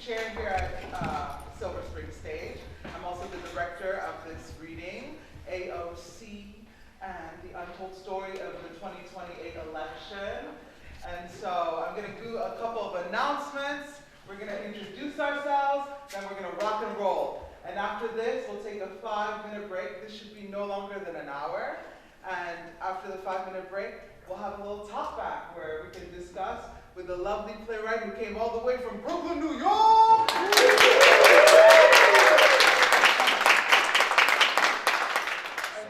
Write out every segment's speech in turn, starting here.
chair here at Silver Spring Stage. I'm also the director of this reading, AOC and the Untold Story of the 2028 election. And so I'm going to do a couple of announcements. We're going to introduce ourselves, then we're going to rock and roll. And after this, we'll take a 5-minute break. This should be no longer than an hour. And after the 5-minute break, we'll have a little talk back where we can discuss with the lovely playwright who came all the way from Brooklyn, New York. And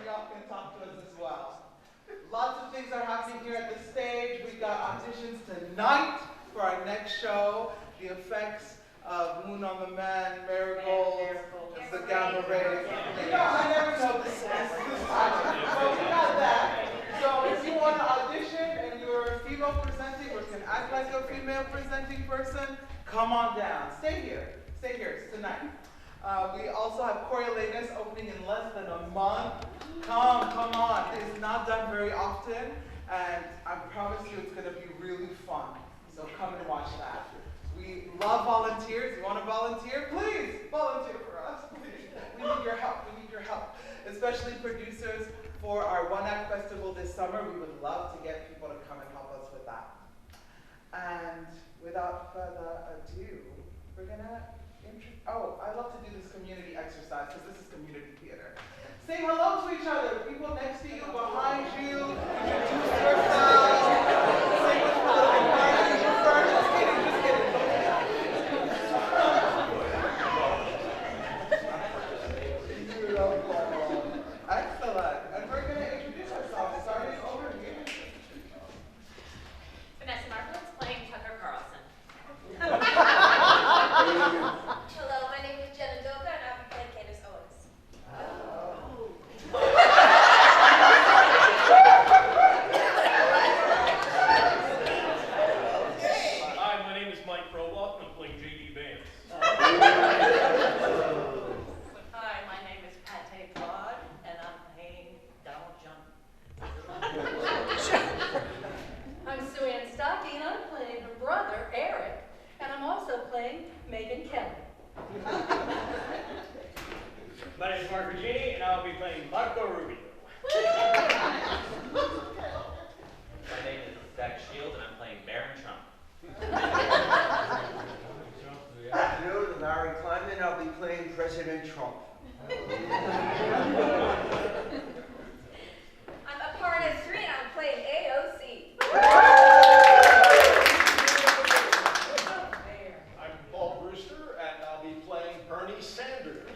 y'all can talk to us as well. Lots of things are happening here at the stage. We got auditions tonight for our next show, The Effects of Moon on the Man, Marigolds, the Gamma Rays. I never know this time. So we got that. So if you want to audition and you're a female presenting or can act like a female presenting person, come on down. Stay here. Stay here. It's tonight. We also have Coriolanus opening in less than a month. Come on. It's not done very often, and I promise you it's going to be really fun. So come and watch that. We love volunteers. You want to volunteer? Please volunteer for us. Please. We need your help. We need your help. Especially producers for our One Act Festival this summer. We would love to get people to come and help us with that. And without further ado, we're going to I love to do this community exercise because this is community theater. Say hello to each other. People next to you, behind you. Introduce yourselves. Say what's happening. Just kidding. Excellent. And we're going to introduce ourselves, starting over here. Vanessa Markowitz playing Tucker Carlson. Hello, my name is Jena Doka, and I'll be playing Candace Owens. Hi, my name is Mike Roblox, and I'm playing J.D. Vance. Hi, my name is Pate, Dward, and I'm playing Donald Trump. I'm Staake, and I'm playing her brother, Eric, and I'm also playing Megyn Kelly. My name is Marge, Regini, and I'll be playing Marco Rubio. My name is Zach Shield, and I'm playing Baron Trump. Good afternoon, I'm Larry Kleiman, and I'll be playing President Trump. I'm Aparna 3, and I'm playing AOC. I'm Paul Brewster, and I'll be playing Bernie Sanders.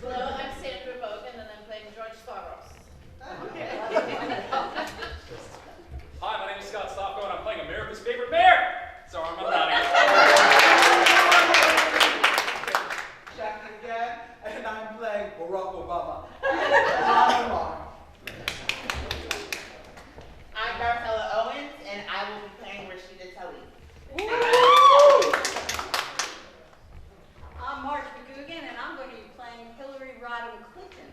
Hello, I'm Sandra Bogan, and I'm playing George Soros. Hi, my name is Stofko, and I'm playing America's favorite mayor, Zohran Mamdani. Jacqueline again, and I'm playing Barack Obama. Omar. I'm Darcella Owens, and I will be playing Rashida Tlaib. I'm Marge McGugan, and I'm going to be playing Hillary Rodham Clinton.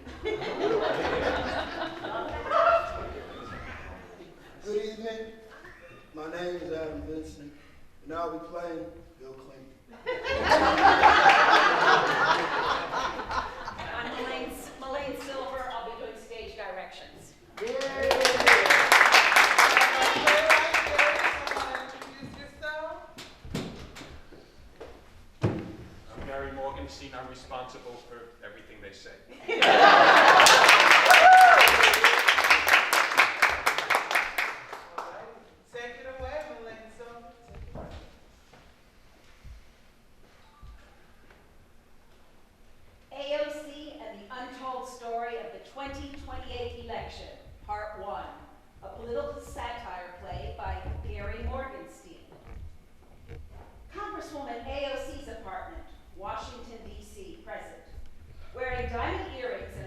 Good evening. My name is Adam Vincent, and I'll be playing Bill Clinton. I'm Melaine Silver. I'll be doing stage directions. Introduce yourself. I'm Gary Morgenstein. I'm responsible for everything they say. Take it away, Melaine Silver. Take it away. AOC and the Untold Story of the 2028 Election, Part 1, a political satire play by Gary Morgenstein. Congresswoman AOC's apartment, Washington, D.C., present. Wearing diamond earrings and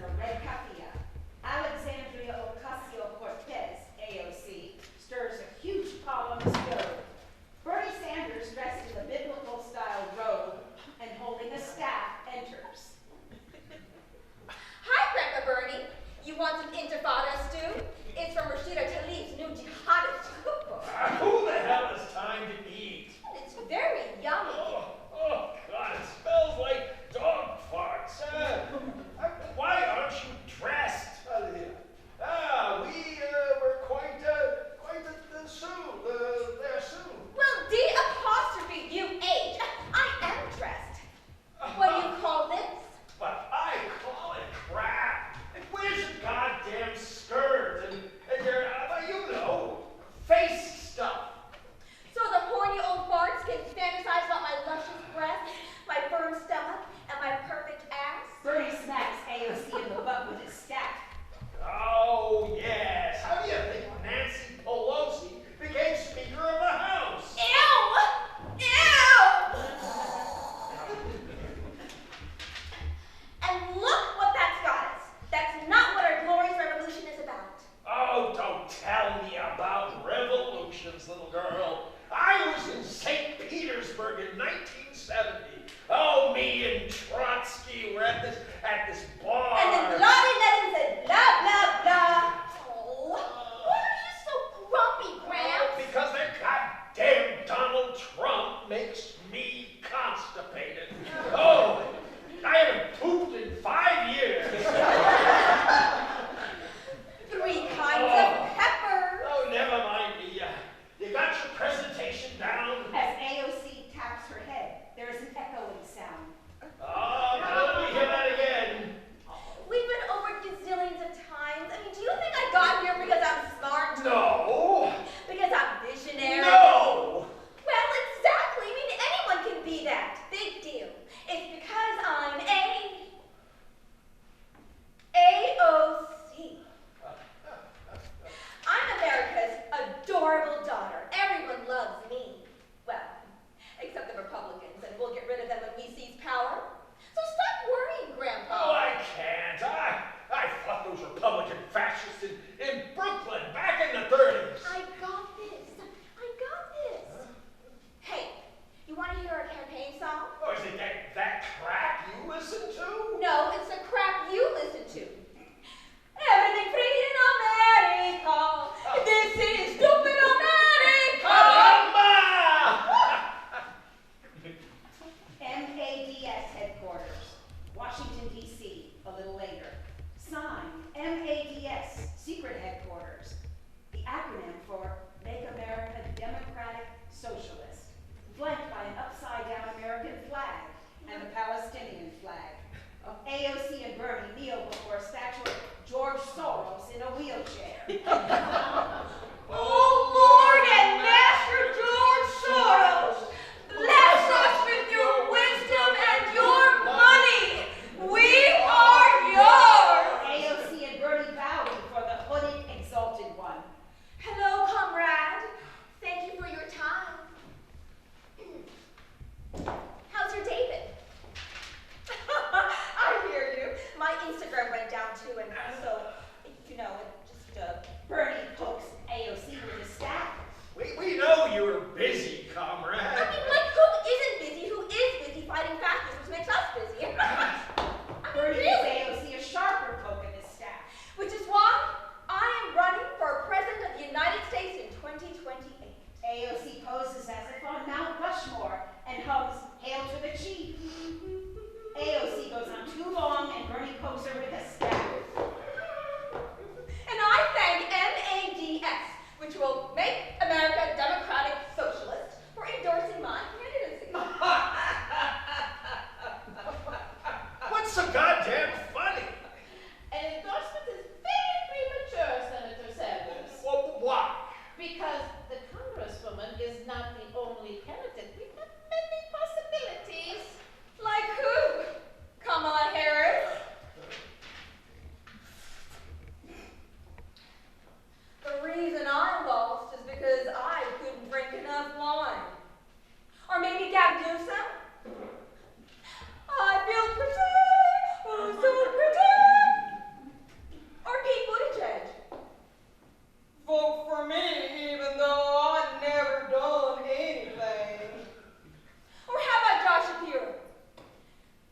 little girl. I was in St. Petersburg in 1970. Oh, me and Trotsky were at this bar. And then Bloody Legend said blah, blah, blah. Oh, why are you so grumpy, Gramps? Because that goddamn Donald Trump makes me constipated. Oh, I haven't pooped in 5 years. 3 kinds of pepper. Oh, never mind me. You got your presentation down? As AOC taps her head, there is an echoing sound. Oh, let me hear that again. We've been over gazillions of times. I mean, do you think I got here because I'm smart? No. Because I'm visionary? No. Well, exactly. I mean, anyone can be that. Big deal. It's because I'm AOC. I'm America's adorable daughter. Everyone loves me. Well, except the Republicans, and we'll get rid of them when we seize power. So stop worrying, Grandpa. Oh, I can't. I fought those Republican fascists in Brooklyn back in the 30s. I got this. I got this. Hey, you want to hear our campaign song? Oh, is it that crap you listen to? No, it's the crap you listen to. Everything free in America. This is stupid America. MADS headquarters, Washington, D.C., a little later. Signed, MADS, secret headquarters. The acronym for Make America Democratic Socialist, flanked by an upside-down American flag and the Palestinian flag. AOC and Bernie kneel before a statue of George Soros in a wheelchair. Oh, Lord and Master George Soros, bless us with your wisdom and your money. We are yours. AOC and Bernie bow before the hooded, exalted one. Hello, comrade. Thank you for your time. How's your day been? I hear you. My Instagram went down too, and so, you know, it just, Bernie pokes AOC with his staff. We know you're busy, comrade. I mean, like, who isn't busy? Who is busy fighting fascists, which makes us busy? Bernie gives Really? AOC a sharper poke in his staff. Which is why I am running for President of the United States in 2028. AOC poses as if on Mount Rushmore and hums, "Hail to the Chief." AOC goes on too long and Bernie pokes her with a staff. And I thank MADS, which will make America Democratic Socialist, for endorsing my candidacy. What's so goddamn funny? An endorsement is very premature, Senator Sanders. Well, why? Because the Congresswoman is not the only candidate. We have many possibilities. Like who? Kamala Harris? The reason I lost is because I couldn't drink enough wine. Or maybe Gavin Newsom? I feel pretty, oh so pretty. Or Pete Buttigieg? Vote for me even though I've never done anything. Or how about Josh Shapiro?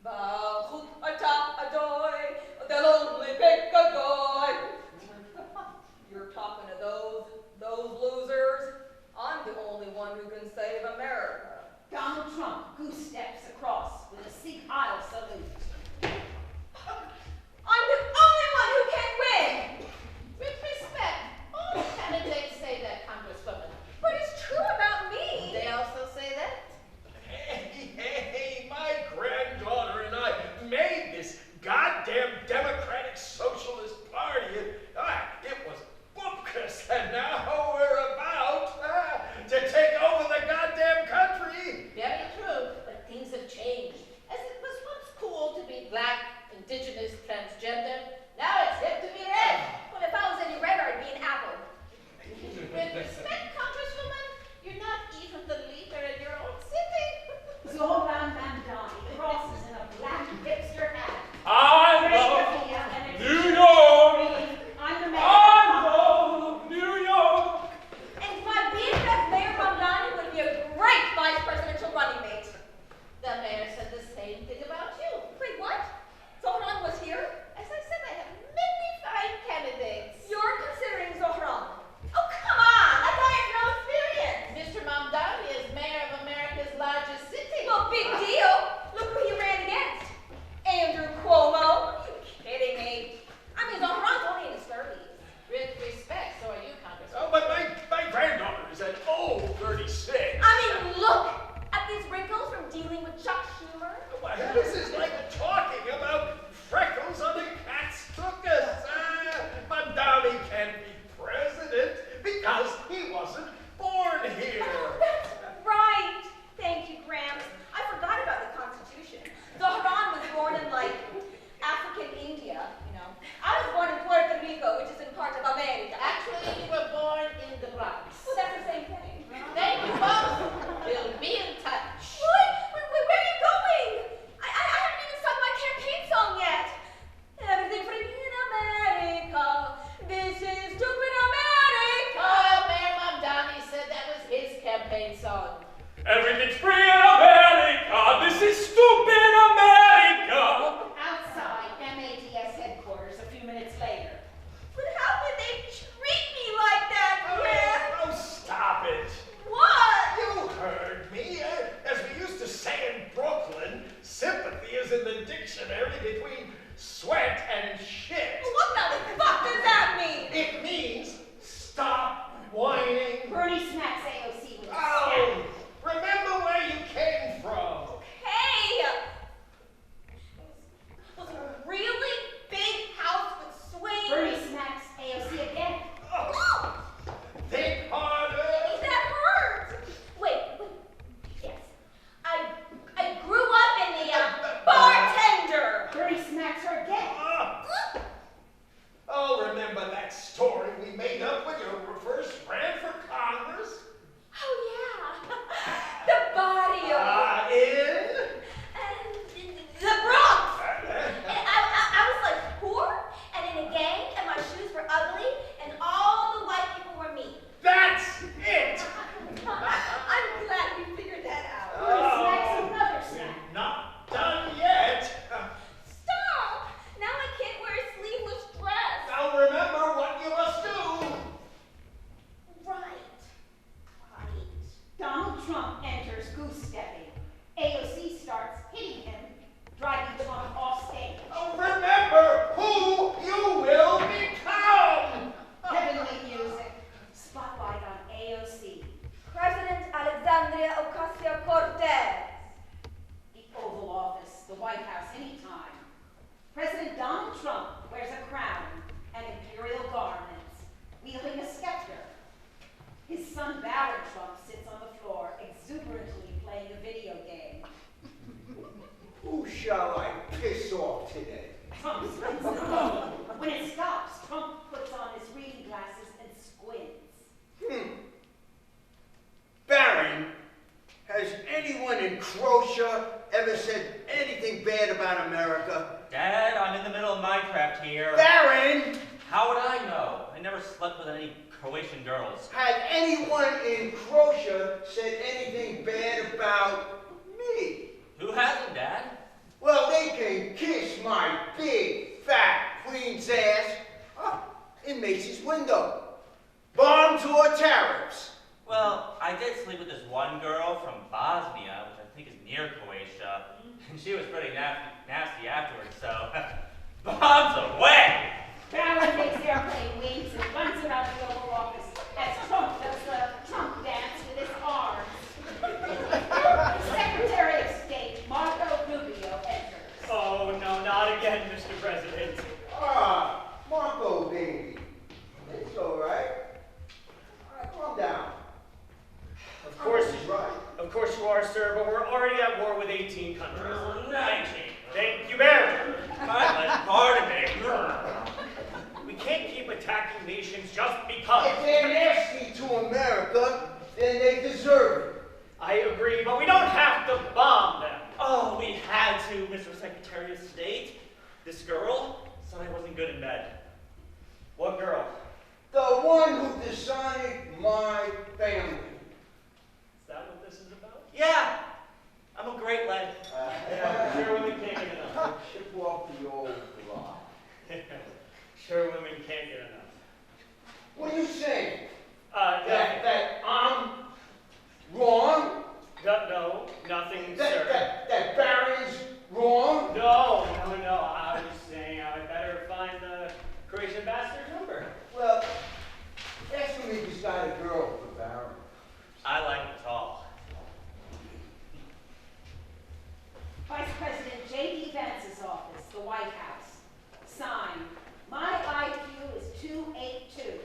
Baruch atah Adonai, they'll only pick a guy. You're talking to those losers? I'm the only one who can save America. Donald Trump goose steps across with a Sikh Isle salute. I'm the only one who can win! With respect, all candidates say that, Congresswoman. But it's true about me! They also say that. Hey, my granddaughter and I made this goddamn Democratic Socialist Party. It was boopkus, and now we're about to take over the goddamn country. Very true, but things campaign song. Everything's free in America. This is stupid America. Outside MADS headquarters a few minutes later. But how could they treat me like that, Gwen? Oh, stop it. What? You heard me. As we used to say in Brooklyn, sympathy is in the dictionary between sweat and shit. What the fuck does that mean? It means stop whining. Bernie smacks AOC with a Oh, remember where you came from. Hey! Was a really big house with swings. Bernie smacks AOC again. Oh, think harder. That hurt. Wait. Yes. I grew up in the bartender. Bernie smacks her again. Oh, remember that story we made up when you first ran for Congress? Oh yeah. The barrio. In? And the Bronx. And I was like poor and in a gang and my shoes were ugly and all the white people were mean. That's it. I'm glad we figured that out. Bernie smacks another snack. We're not done yet. Stop! Now I can't wear a sleeveless dress. Now remember what you must do. Right. Donald Trump enters goose-stepping. AOC starts hitting him, driving Trump off stage. Oh, remember who you will become. Heavenly music. Spotlight on AOC. President Alexandria Ocasio-Cortez. The Oval Office, the White House, anytime. President Donald Trump wears a crown and imperial garments, wielding a scepter. His son Barron Trump sits on the floor, exuberantly playing a video game. Who shall I piss off today? Trump spins the phone. When it stops, Trump puts on his reading glasses and squints. Baron, has anyone in Croatia ever said anything bad about America? Dad, I'm in the middle of Minecraft here. Baron, How would I know? I never slept with any Croatian girls. had anyone in Croatia said anything bad about me? Who hasn't, Dad? Well, they can kiss my big, fat queen's ass in Macy's window. Bomb tour tariffs. Well, I did sleep with this one girl from Bosnia, which I think is near Croatia, and she was pretty nasty afterwards, so bombs away! Barron makes airplane wings and runs around the Oval Office as Trump does the Trump dance with his arms. Secretary of State Rubio enters. Oh, no, not again, Mr. President. Marco, baby. It's all right. Calm down. Of course, right. Of course you are, sir, but we're already at war with 18 countries. 19. Thank you, Barry. Pardon me. We can't keep attacking nations just because. If they're nasty to America, then they deserve it. I agree, but we don't have to bomb them. Oh, we had to, Mr. Secretary of State. This girl said I wasn't good in bed. What girl? The one who dishonored my family. Is that what this is about? Yeah, I'm a great lad. Sure women can't get enough. Ship off the old block. Sure women can't get enough. What are you saying? That That I'm wrong? no, nothing, sir. That Barry's wrong? No. I was saying I better find the Croatian ambassador's number. Well, that's when we just got a girl for Barry. I like it tall. Vice President J.D. Vance's office, the White House. Signed, my IQ is 282.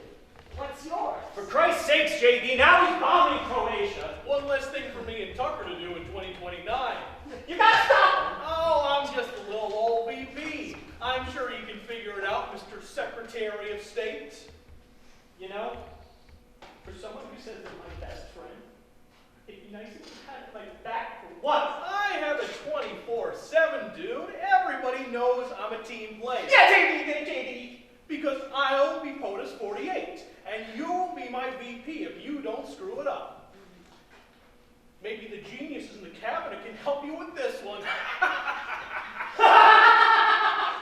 What's yours? For Christ's sakes, J.D., now he's bombing Croatia. One less thing for me and Tucker to do in 2029. You gotta stop him! Oh, I'm just a little old VP. I'm sure you can figure it out, Mr. Secretary of State. You know, for someone who says they're my best friend, it'd be nice if you had my back for once. I have a 24/7, dude. Everybody knows I'm a team player. Yeah, J.D. Because I'll be POTUS 48, and you'll be my VP if you don't screw it up. maybe the geniuses in the cabinet can help you with this one.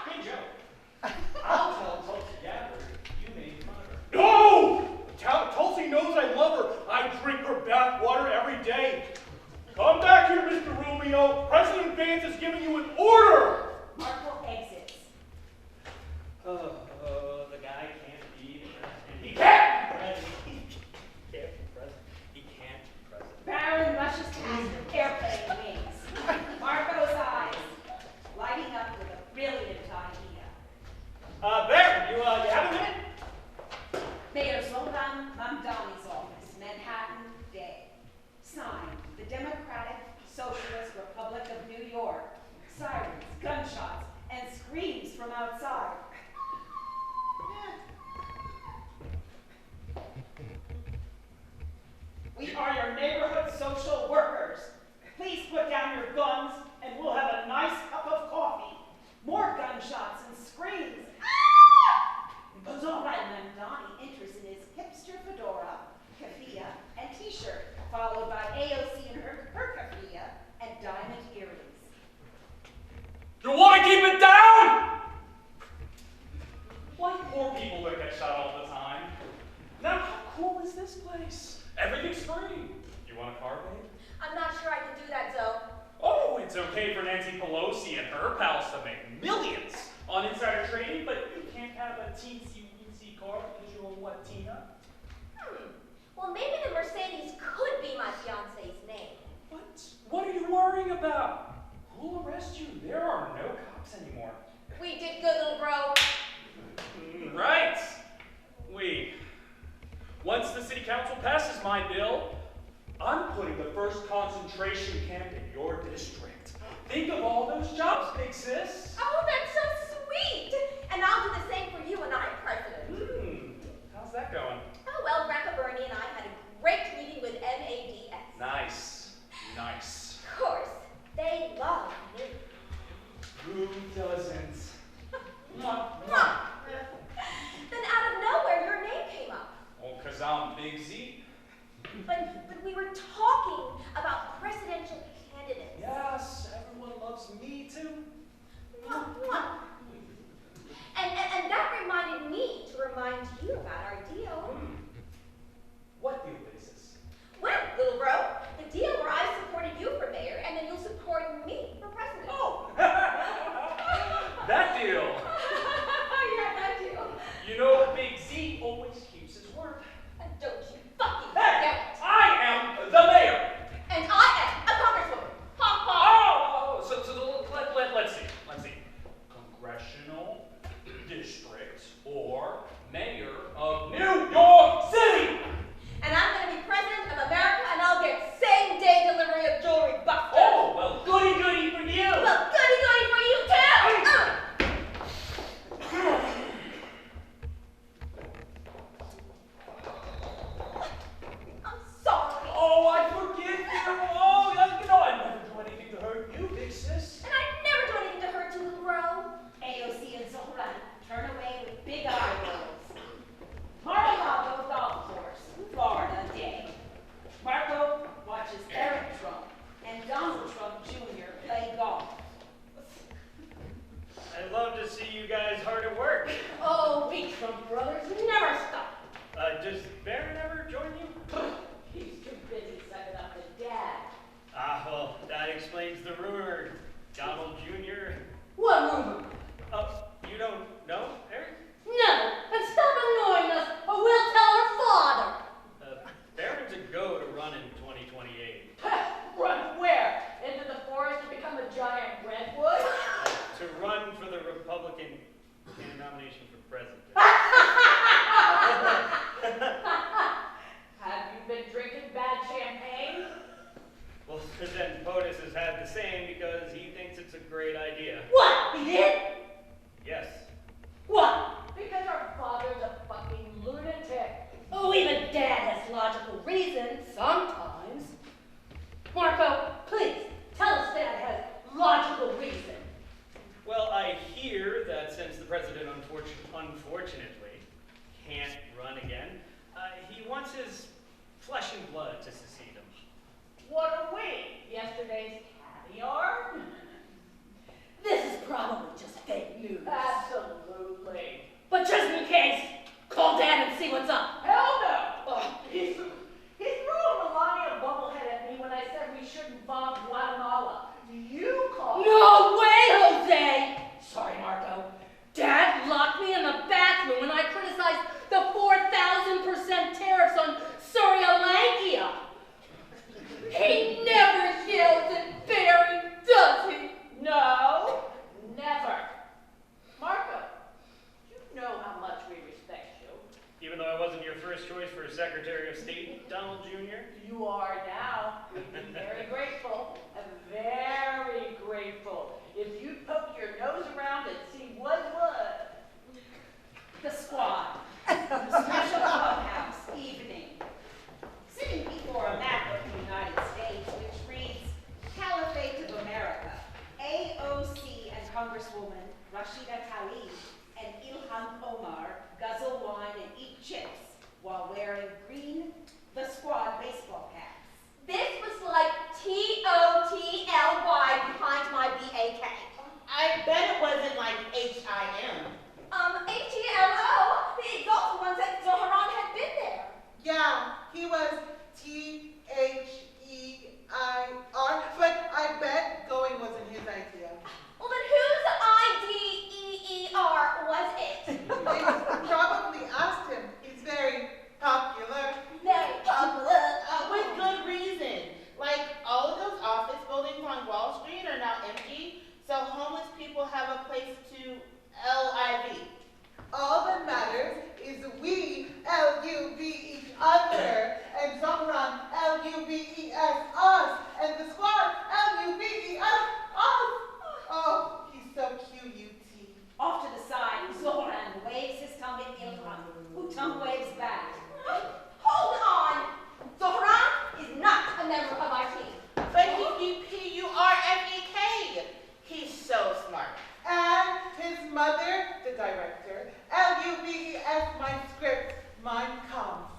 Good joke. I'll tell Tulsi Gabbard you made fun of her. No! Tulsi knows I love her. I drink her bath water every day. Come back here, Mr. Rubio. President Vance is giving you an order. Marco exits. The guy can't be the president. He can't be president. He can't be president. He can't be president. Baron rushes past with airplane wings. Marco's eyes lighting up with a brilliant idea. Baron, you have a minute? Mayor Zohran Mamdani's office, Manhattan, Day. Signed, the Democratic Socialist Republic of New York. Sirens, gunshots, and screams from outside. We are your neighborhood social workers. Please put down your guns and we'll have a nice cup of coffee. More gunshots and screams. Zohran Mamdani enters in his hipster fedora, keffiyeh, and t-shirt, followed by AOC in her keffiyeh and diamond earrings. You want to keep it down? Why poor people don't get shot all the time? Now, how cool is this place? Everything's free. You want a car, babe? I'm not sure I can do that, Zoe. Oh, it's okay for Nancy Pelosi and her pals to make millions on insider trading, but you can't have a teensy-weensy car because you're a Latina. Well, maybe the Mercedes could be my fiance's name. What? What are you worrying about? Who'll arrest you? There are no cops anymore. We did good, little bro. Right. Once the city council passes my bill, I'm putting the first concentration camp in your district. Think of all those jobs, big sis. Oh, that's so sweet. And I'll do the same for you when I'm president. How's that going? Oh, well, Grandpa Bernie and I had a great meeting with MADS. Nice. Nice. Of course, they love me. Who doesn't? Mwah. Then out of nowhere, your name came up. Oh, 'cause I'm Big Z. But we were talking about presidential candidates. Yes, everyone loves me too. Mwah. And that reminded me to remind you about our deal. What deal is this? Well, little bro, the deal where I supported you for mayor and then you'll support me for president. Oh! should involve Guatemala. You call. No way, Jose! Sorry, Marco. Dad locked me in the bathroom when I criticized the 4,000% tariffs on Surya-Lankia. He never yells at Barry, does he? No, never. Marco, you know how much we respect you. Even though I wasn't your first choice for Secretary of State, Donald Jr.? You are now. I'm very grateful. I'm very grateful. If you poke your nose around and see what's what. The squad. The special clubhouse evening. Sitting before a map of the United States, which reads, Caliphate of America, AOC and Congresswoman Rashida Tlaib and Ilhan Omar guzzle wine and eat chips while wearing green The Squad baseball caps. This was like T-O-T-L-Y behind my B-A-K. I bet it wasn't like H-I-M. H-E-L-O. The exalted one said Zohran had been there. Yeah, he was T-H-E-I-R, but I bet going wasn't his idea. Well, then whose I-D-E-E-R was it? They probably asked him. He's very popular. Very popular. With good reason. Like, all of those office buildings on Wall Street are now empty, so homeless people have a place to live. All that matters is we L-U-V each other, and Zohran L-U-V-E-S us, and the squad L-U-V-E-S us. Oh, he's so Q-U-T. Off to the side, Zohran waves his tongue at Ilhan, who tongue waves back. Hold on. Zohran is not a member of our team. But he P-U-R-F-E-K. He's so smart. And his mother, the director, L-U-V-E-S my script, Mein Kampf,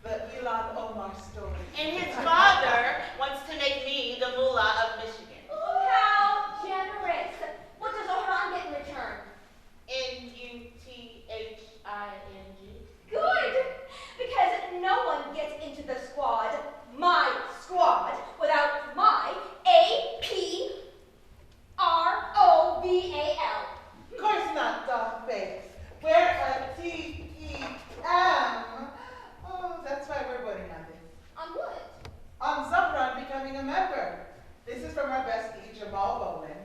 the Ilhan Omar story. And his father wants to make me the mullah of Michigan. How generous. What does Zohran get in return? N-U-T-H-I-N-G. Good, because no one gets into the squad, my squad, without my A-P-R-O-V-A-L. Of course not, dog face. We're a T-E-M. Oh, that's why we're voting on this. On what? On Zohran becoming a member. This is from our bestie, Jamal Bogan.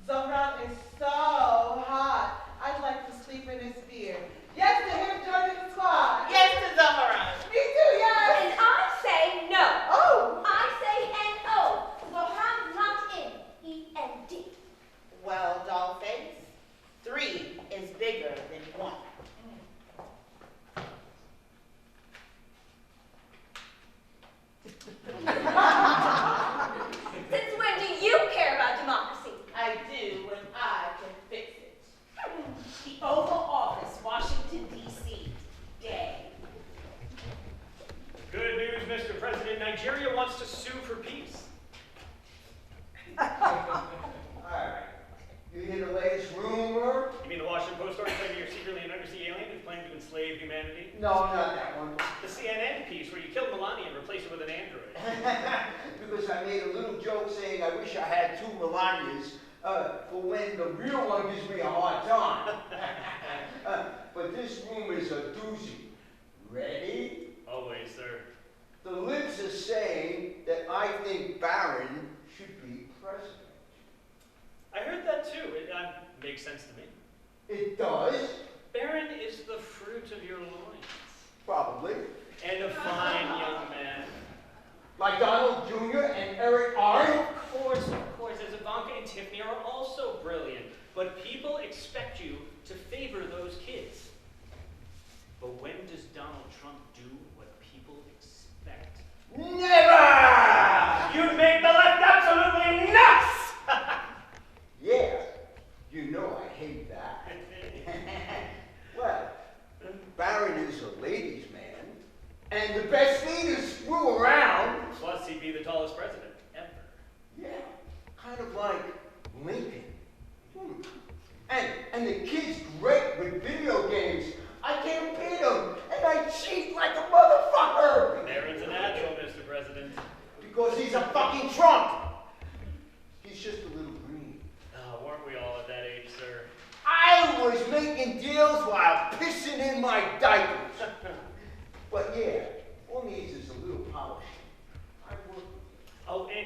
Zohran is so hot. I'd like to sleep in his beard. Yes to him joining the squad. Yes to Zohran. Me too, yes. And I say no. Oh. I say N-O. Zohran's not in. E-N-D. Well, dollface, 3 is bigger than 1. Since when do you care about democracy? I do when I can fix it. The Oval Office, Washington, D.C. Day. Good news, Mr. President. Nigeria wants to sue for peace. Alright. You hear the latest rumor? You mean the Washington Post story claiming you're secretly an undersea alien who's planning to enslave humanity? No, not that one. The CNN piece where you killed Melania and replaced her with an android. Because I made a little joke saying I wish I had 2 Melanias for when the real one gives me a hard time. But this rumor is a doozy. Ready? Always, sir. The libs are saying that I think Barron should be president. I heard that too. It makes sense to me. It does? Barron is the fruit of your loins. Probably. And a fine young man. Like Donald Jr. and Eric Arnold? Of course, as Ivanka and Tiffany are also brilliant. But people expect you to favor those kids. But when does Donald Trump do what people expect? Never! You'd make the left absolutely nuts! Yeah, you know I hate that. Well, Barron is a ladies' man, and the best leaders screw around. Plus, he'd be the tallest president ever. Yeah, kind of like Lincoln. And the kid's great with video games. I can't beat him, and I cheat like a motherfucker. Barron's a natural, Mr. President. Because he's a fucking Trump.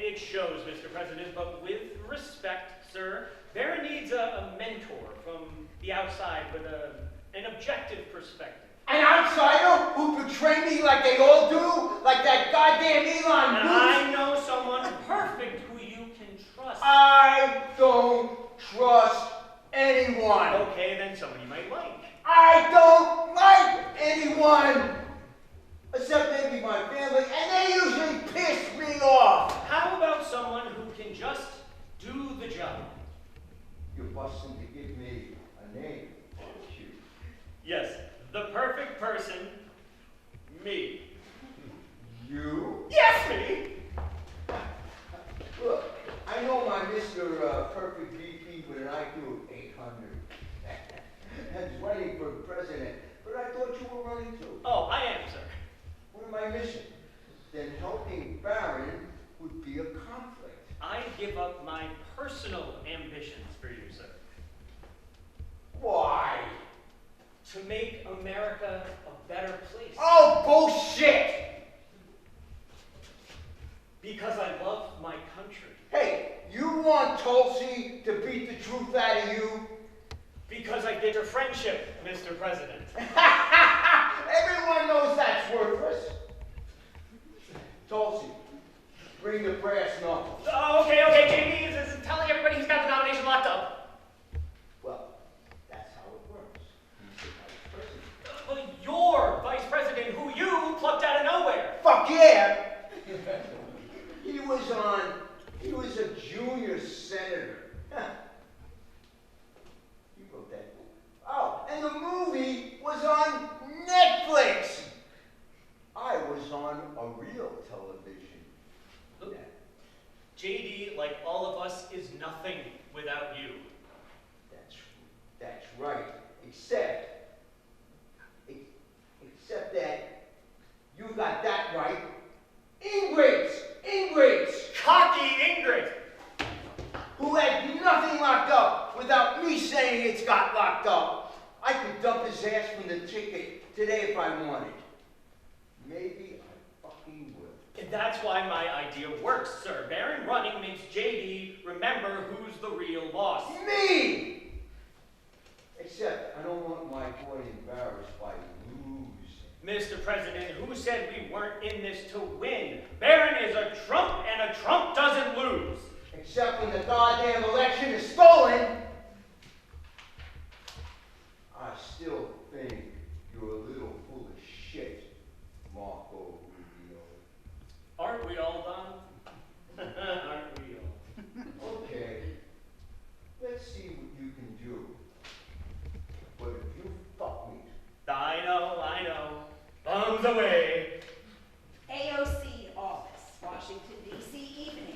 it shows, Mr. President, but with respect, sir, Barron needs a mentor from the outside with an objective perspective. An outsider who betray me like they all do? Like that goddamn Elon And Musk? I know someone perfect who you can trust. I don't trust anyone. Okay, then someone you might like. I don't like anyone. Except maybe my family, and they usually piss me off. How about someone who can just do the job? You're busting to give me a name, aren't you? Yes, the perfect person, me. You? Yes, me! Look, I know my Mr. Perfect VP with an IQ of 800. That's running for president, but I thought you were running too. Oh, I am, sir. What am I missing? Then helping Barron would be a conflict. I give up my personal ambitions for you, sir. Why? To make America a better place. Oh, bullshit! Because I love my country. Hey, you want Tulsi to beat the truth out of you? Because I get your friendship, Mr. President. Everyone knows that's worthless. Tulsi, bring the brass knuckles. Oh, okay, JD is telling everybody he's got the nomination locked up. Well, that's how it works. He's the vice president. Well, you're vice president who you plucked out of nowhere. Fuck yeah! He was a junior senator. You wrote that book. Oh, and the movie was on Netflix. I was on a real television. Look, JD, like all of us, is nothing without you. That's right. Except that you got that right. Ingrates, cocky ingrate, who had nothing locked up without me saying it's got locked up. I could dump his ass from the ticket today if I wanted. Maybe I fucking will. And that's why my idea works, sir. Barron running makes JD remember who's the real boss. Me! Except I don't want my boy embarrassed by losing. Mr. President, who said we weren't in this to win? Barron is a Trump, and a Trump doesn't lose. Except when the goddamn election is stolen. I still think you're a little full of shit, Marco Rubio. Aren't we all, Don? Aren't we all? Okay, let's see what you can do. But if you fuck me... I know. Thumbs away. AOC office, Washington, D.C. evening.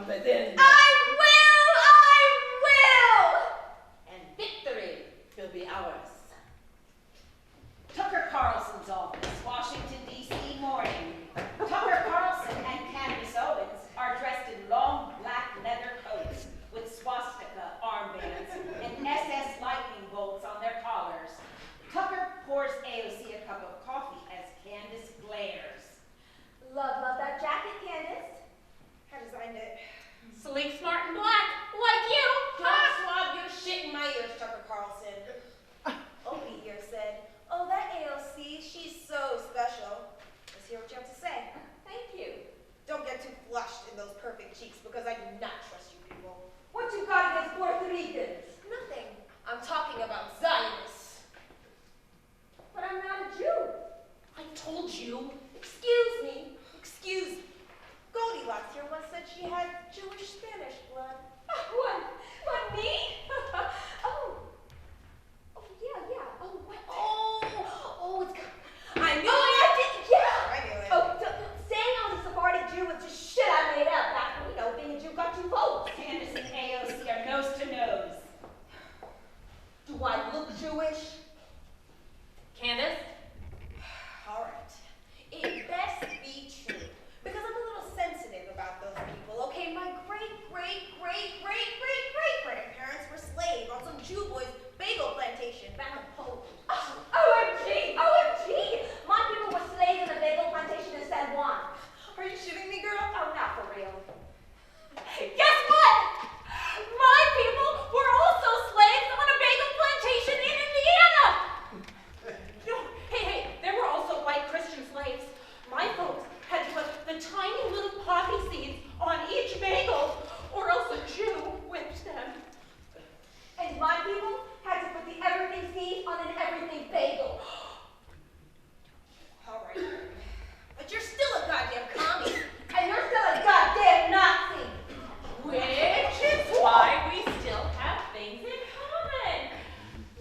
from within. I will! And victory will be ours. Tucker Carlson's office, Washington, D.C. morning. Tucker Carlson and Candace Owens are dressed in long black leather coats with swastika armbands and SS lightning bolts on their collars. Tucker pours AOC a cup of coffee as Candace glares. Love that jacket, Candace. I designed it. Sleek, smart, and black, like you. Don't swab your shit in my ears, Tucker Carlson. Opie here said, oh, that AOC, she's so special. Let's hear what you have to say. Thank you. Don't get too flushed in those perfect cheeks because I do not trust you people. What you got against Puerto Ricans? Nothing. I'm talking about Zionists. But I'm not a Jew. I told you. Excuse me. Excuse me. Goldilocks here once said she had Jewish Spanish blood. What, me? Oh, yeah. Oh, what? Oh, it's... I knew I did, yeah. I knew it. Oh, saying I was a Sephardic Jew was just shit I made up. Back when, being a Jew got you votes. Candace and AOC are nose to nose. Do I look Jewish? Candace? All right. It best be true. Because I'm a little sensitive about those people, okay? My great-great-great-great-great-great-grandparents were slaves on some Jew boy's bagel plantation back in Poland. OMG! My people were slaves in a bagel plantation in San Juan. Are you shitting me, girl? Oh, not for real. Guess what? My people were also slaves on a bagel plantation in Indiana! No, hey, there were also white Christian slaves. My folks had to put the tiny little poppy seeds on each bagel, or else a Jew whipped them. And my people had to put the everything seed on an everything bagel. All right. But you're still a goddamn commie. And you're still a goddamn Nazi! Which is why we still have things in common.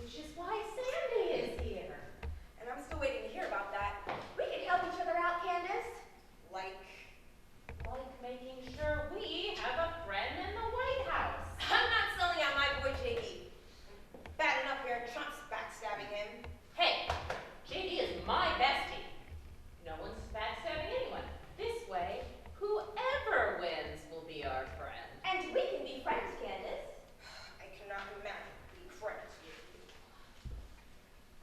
Which is why Sandy is here. And I'm still waiting to hear about that. We can help each other out, Candace. Like Making sure we have a friend in the White House. I'm not selling out my boy JD. Bad enough here, Trump's backstabbing him. Hey, JD is my bestie. No one's backstabbing anyone. This way, whoever wins will be our friend. And we can be friends, Candace. I cannot imagine being friends with you.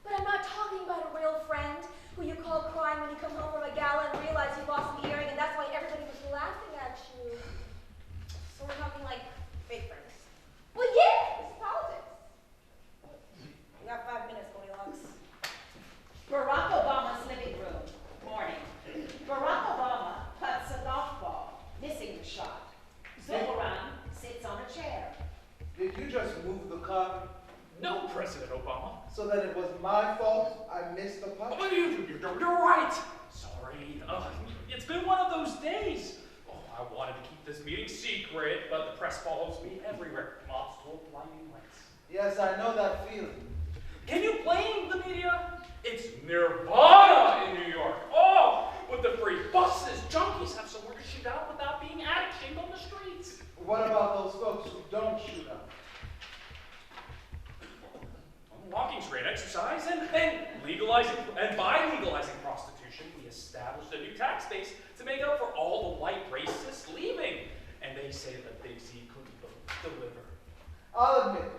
But I'm not talking about a real friend who you call crying when you come home from a gala and realize you lost an earring and that's why everybody was laughing at you. So we're talking like fake friends. Well, yeah, it's politics. You got 5 minutes, Goldilocks. Barack Obama's living room, morning. Barack Obama puts a golf ball, missing the shot. Zohran sits on a chair. Did you just move the cup No, President Obama. so that it was my fault I missed the putt? Oh, you're right. Sorry. It's been one of those days. Oh, I wanted to keep this meeting secret, but the press follows me everywhere. Mobs told blinding lights. Yes, I know that feeling. Can you blame the media? It's Nirvana in New York. Oh, with the free buses, junkies have somewhere to shoot out without being addict on the streets. What about those folks who don't shoot up? Walking's great exercise, and by legalizing prostitution, we established a new tax base to make up for all the white racists leaving. And they say that Big Z couldn't deliver. I'll admit,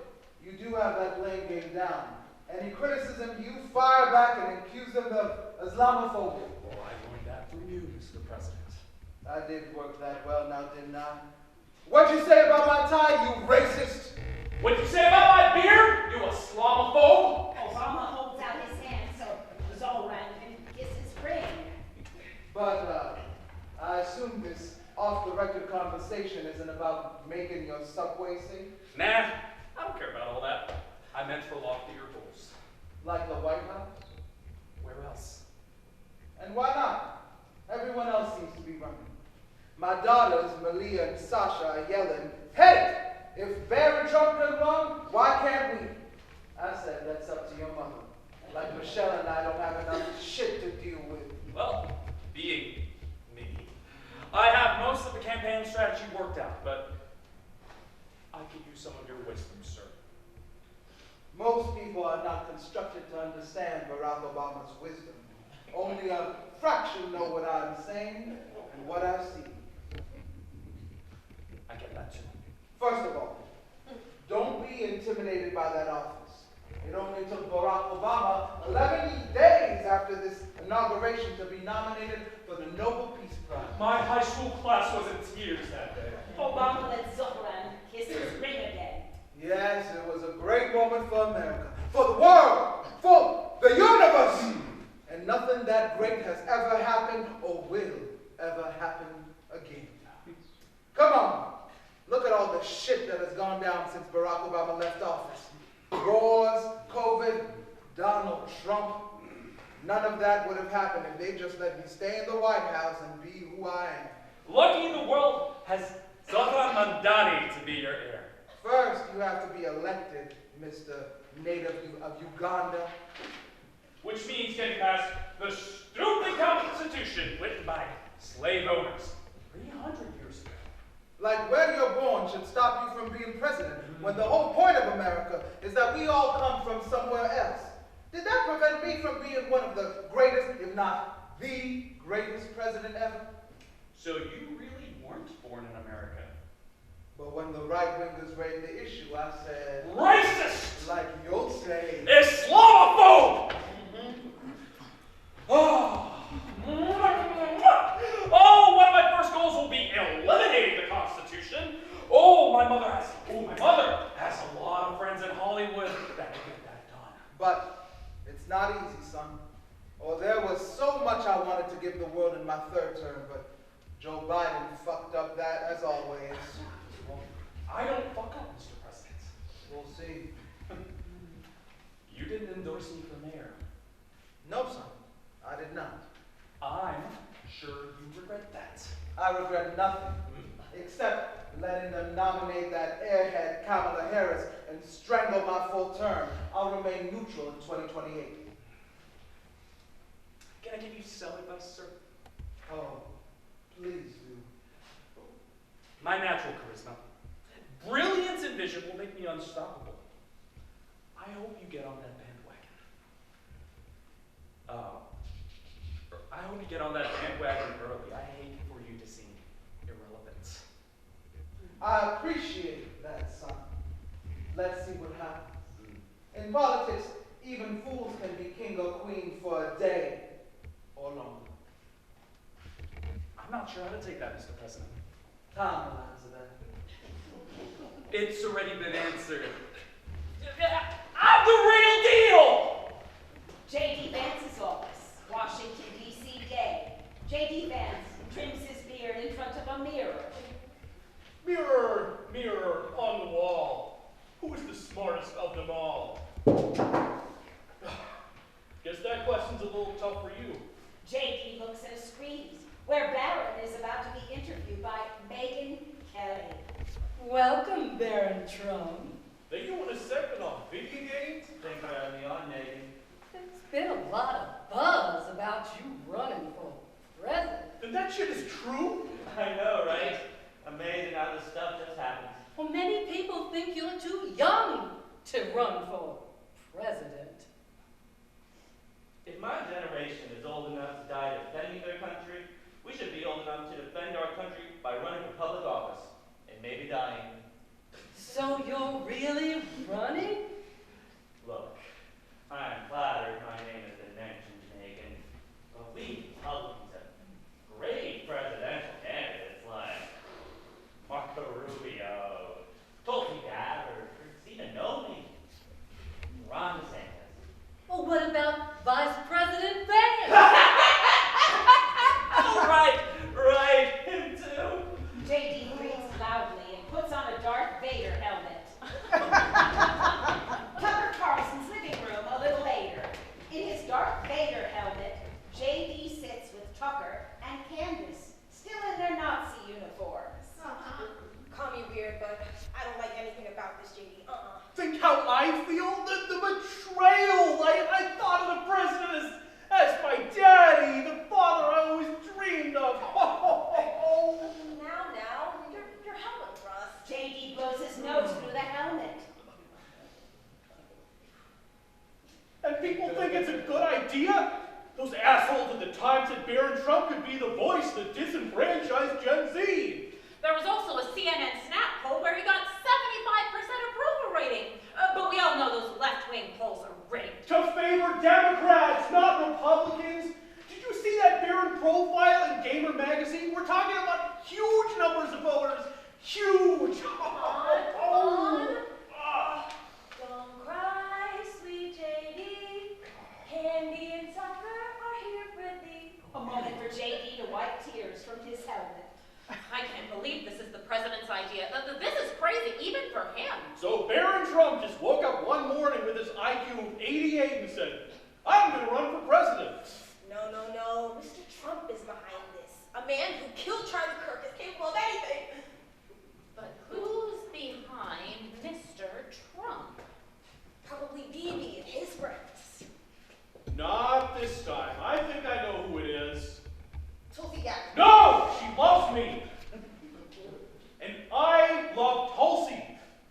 you do have that blame game down. Any criticism, you fire back and accuse them of Islamophobia. Well, I learned that from you, Mr. President. I did work that well now, didn't I? What'd you say about my tie, you racist? What'd you say about my beard, you Islamophobe? Obama holds out his hand so Zohran can kiss his ring. But, I assume this off-the-record conversation isn't about making your subway safe? Nah, I don't care about all that. I meant for loftier goals. Like the White House? Where else? And why not? Everyone else seems to be running. My daughters, Malia and Sasha, are yelling, hey! If Bear and Trump done wrong, why can't we? I said, that's up to your mother. Like Michelle and I don't have enough shit to deal with. Well, being me, I have most of the campaign strategy worked out, but I could use some of your wisdom, sir. Most people are not constructed to understand Barack Obama's wisdom. Only a fraction know what I'm saying and what I see. I get that too. First of all, don't be intimidated by that office. It only took Barack Obama 11 days after this inauguration to be nominated for the Nobel Peace Prize. My high school class was in tears that day. Obama let Zohran kiss his ring again. Yes, it was a great moment for America, for the world, for the universe. And nothing that great has ever happened or will ever happen again. Come on, look at all the shit that has gone down since Barack Obama left office. Wars, COVID, Donald Trump. None of that would have happened if they just let me stay in the White House and be who I am. Lucky the world has Zohran Mamdani to be your heir. First, you have to be elected, Mr. Native of Uganda. Which means getting past the stupid constitution written by slave owners 300 years ago. Like where you're born should stop you from being president, when the whole point of America is that we all come from somewhere else. Did that prevent me from being one of the greatest, if not the greatest president ever? So you really weren't born in America? But when the right-wingers raised the issue, I said... Racist! Like you'll say... Islamophobe! Oh, one of my first goals will be eliminating the Constitution. My mother has a lot of friends in Hollywood that can get that done. But it's not easy, son. There was so much I wanted to give the world in my third term, but Joe Biden fucked up that as always. Well, I don't fuck up, Mr. President. We'll see. You didn't endorse me for mayor. No, son. I did not. I'm sure you regret that. I regret nothing, except letting them nominate that airhead Kamala Harris and strangle my full term. I'll remain neutral in 2028. Can I give you some advice, sir? Oh, please do. My natural charisma, brilliance and vision will make me unstoppable. I hope you get on that bandwagon. I hope you get on that bandwagon early. I hate for you to seem irrelevant. I appreciate that, son. Let's see what happens. In politics, even fools can be king or queen for a day or longer. I'm not sure how to take that, Mr. President. Tom, Elisabeth. It's already been answered. I'm the real deal! J.D. Vance's office, Washington, D.C. day. J.D. Vance trims his beard in front of a mirror. Mirror, mirror on the wall, who is the smartest of them all? Guess that question's a little tough for you. J.D. looks at a screen where Baron is about to be interviewed by Megyn Kelly. Welcome, Baron Trump. They you want a second on video games? Thanks for having me on, Megyn. There's been a lot of buzz about you running for president. And that shit is true? I know, right? Amazing how this stuff just happens. Well, many people think you're too young to run for president. If my generation is old enough to die defending their country, we should be old enough to defend our country by running for public office and maybe dying. So you're really running? Look, I'm flattered my name has been mentioned, Megyn, but we Republicans have great presidential candidates like Marco Rubio, Tulsi Gabbard, Christina Nomi, Ron DeSantis. Well, what about Vice President Vance? Oh, right, him too. J.D. breathes loudly and puts on a Darth Vader helmet. Tucker Carlson's living room a little later. In his Darth Vader helmet, J.D. sits with Tucker and Candace, still in their Nazi uniforms. Call me weird, but I don't like anything about this, JD. Think how I feel? The betrayal! I thought of the president as my daddy, the father I always dreamed of. idea? Those assholes at the time said Barron Trump could be the voice that disenfranchised Gen Z. There was also a CNN Snap poll where he got 75% approval rating. But we all know those left-wing polls are rigged. To favor Democrats, not Republicans. Did you see that Barron profile in Gamer magazine? We're talking about huge numbers of voters. Huge. Don't cry, sweet JD. Candy and soccer are here for thee. A moment for JD to wipe tears from his helmet. I can't believe this is the president's idea. This is crazy, even for him. So Barron Trump just woke up one morning with his IQ of 88 and said, I'm going to run for president. No. Mr. Trump is behind this. A man who killed Charlie Kirk is capable of anything. But who's behind Mr. Trump? Probably Bibi and his friends. Not this time. I think I know who it is. Tulsi Gabbard. No! She loves me! And I love Tulsi.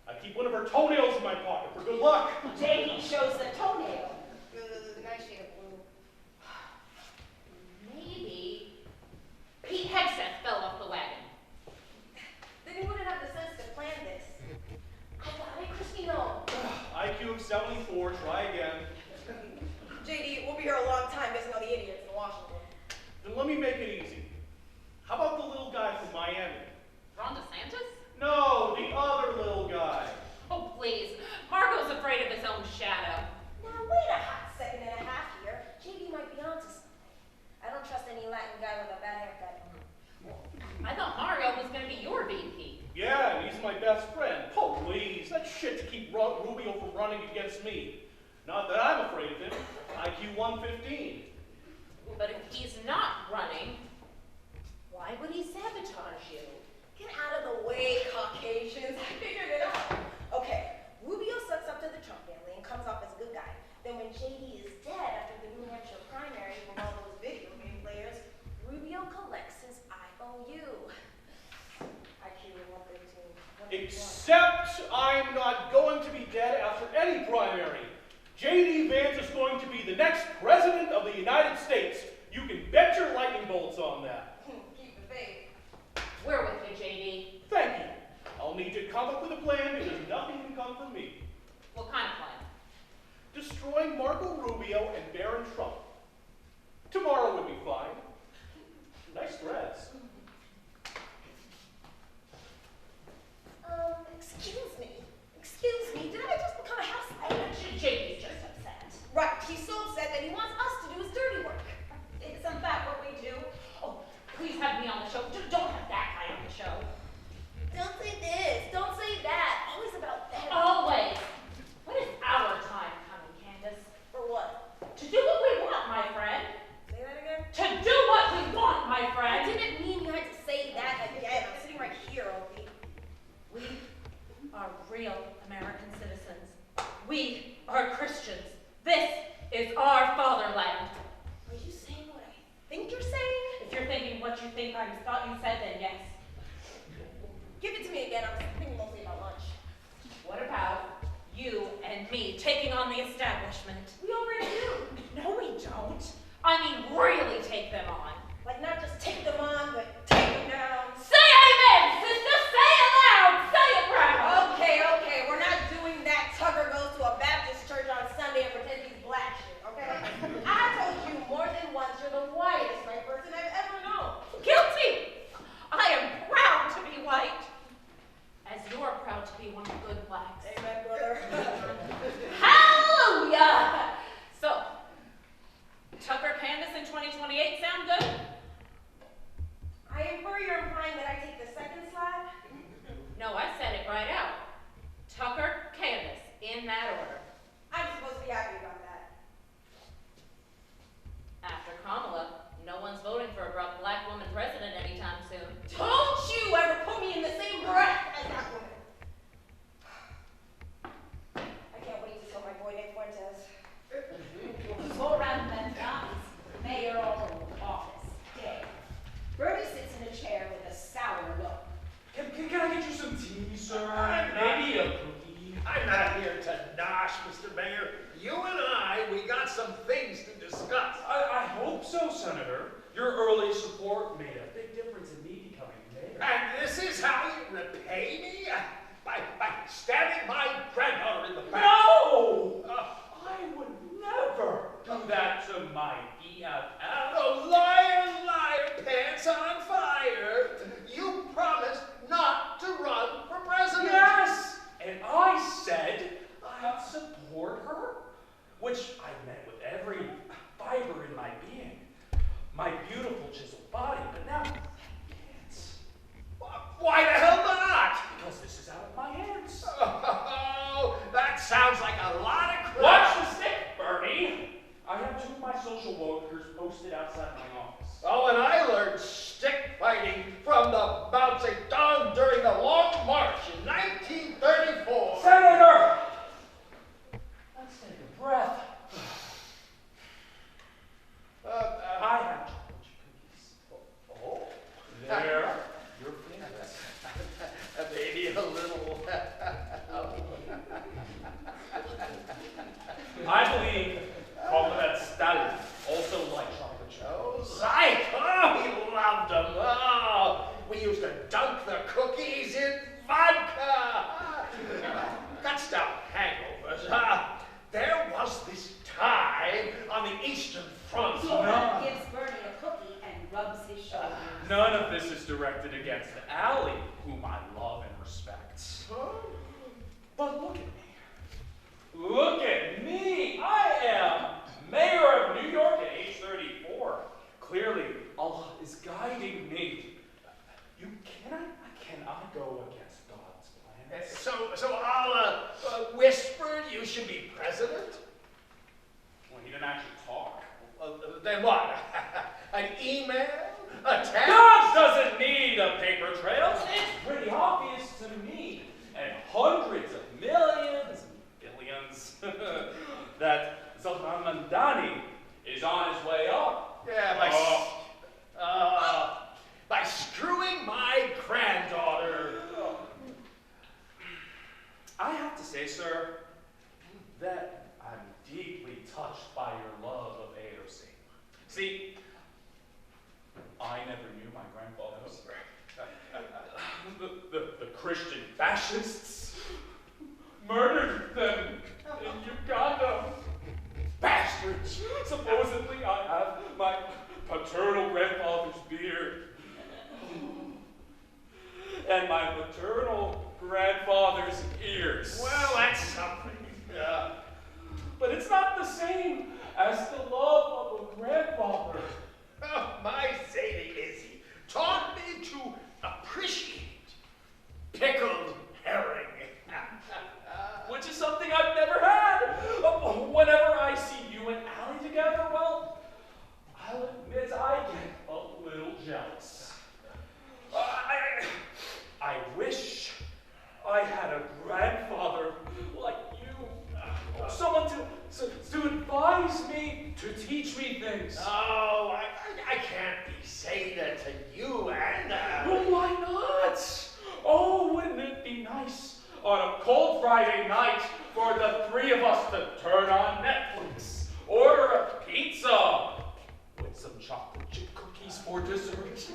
I keep one of her toenails in my pocket for good luck. JD shows the toenail. The nice shade of blue. Maybe Pete Hegseth fell off the wagon. Then he wouldn't have the sense to plan this. I Christino. IQ of 74, try again. JD, we'll be here a long time missing all the idiots in Washington. Then let me make it easy. How about the little guy from Miami? Ron DeSantis? No, the other little guy. Oh, please. Marco's afraid of his own shadow. Now, wait a hot second and a half here. JD might be onto something. I don't trust any Latin guy with a bad haircut. I thought Mario was going to be your VP. Yeah, and he's my best friend. Please, that shit to keep Rubio from running against me. Not that I'm afraid of him. IQ 115. But if he's not running, why would he sabotage you? Get out of the way, Caucasians. I figured it out. Okay, Rubio sucks up to the Trump family and comes off as a good guy. Then when JD is dead after the New Hampshire primary from all those video game players, Rubio collects his IOU. IQ 115. Except I'm not going to be dead after any primary. J.D. Vance is going to be the next president of the United States. You can bet your lightning bolts on that. Keep the faith. We're with you, J.D. Thank you. I'll need to come up with a plan because nothing can come from me. What kind of plan? Destroying Marco Rubio and Barron Trump. Tomorrow would be fine. Nice dress. Excuse me, did I just become a housewife? JD's just upset. Right, he's so upset that he wants us to do his dirty work. Isn't that what we do? Oh, please have me on the show. Don't have that guy on the show. Don't say this, don't say that. Always about that. Always. When is our time coming, Candace? For what? To do what we want, my friend. Say that again? To do what we want, my friend. I didn't mean you had to say that again. I'm sitting right here, Opie. We are real American citizens. We are Christians. This is our fatherland. Are you saying what I think you're saying? If you're thinking what you think I thought you said, then yes. Give it to me again. I'm thinking mostly about lunch. What about you and me taking on the establishment? We already do. No, we don't. I mean, really take them on. Like, not just take them on, but take them down. Say amen, sister! Say it loud! Say it proud! Okay, we're not doing that. Tucker goes to a Baptist church on Sunday and pretends he's black shit, okay? I told you more than once you're the whitest white person I've ever known. Guilty! I by stabbing my granddaughter in the back. No! I would never do that to my EFF. Oh, liar, liar, pants on fire. You promised not to run for president. Yes! And I said I'd support her, which I meant with every fiber in my being. My beautiful chiseled body, but now I can't. Why the hell not? Because this is out of my hands. Oh, that sounds like a lot of crap. Watch the stick, Bernie. I have 2 of my social workers posted outside my office. Oh, and I learned stick fighting from the Mao Zedong during the Long March in 1934. Senator! Let's take a breath. I have chocolate chip cookies. Oh, There. Your favorites. maybe a little. I believe Staake also liked chocolate chip. Oh, Zyke! Oh, he loved them. Oh, we used to dunk the cookies in vodka. Cuts down hangovers. There was this time on the Eastern Front. Zohran gives Bernie a cookie and rubs his shoulders. None of this is directed against Allie, whom I love and respect. But look at me. Look at me! I am mayor of New York at age 34. Clearly, Allah is guiding me. I cannot go against God's plan. So Allah whispered you should be president? Well, he didn't actually talk. Then what? An email? A text? God doesn't need a paper trail. It's pretty obvious to me, and hundreds of millions and billions, that Zohran Mamdani is on his way up. Yeah, by screwing my granddaughter. I have to say, sir, that I'm deeply touched by your love of AOC. See, I never knew my grandfathers. The Christian fascists murdered them in Uganda. Bastards! Supposedly I have my paternal grandfather's beard. And my maternal grandfather's ears. Well, that's something. But it's not the same as the love of a grandfather. Oh, my Zadie Izzy taught me to appreciate pickled herring. Which is something I've never had. Whenever I see you and Allie together, well, I'll admit I get a little jealous. I wish I had a grandfather like you. Someone to advise me, to teach me things. Oh, I can't be saying that to you, Anna. Well, why not? Oh, wouldn't it be nice on a cold Friday night for the 3 of us to turn on Netflix, order a pizza with some chocolate chip cookies for dessert?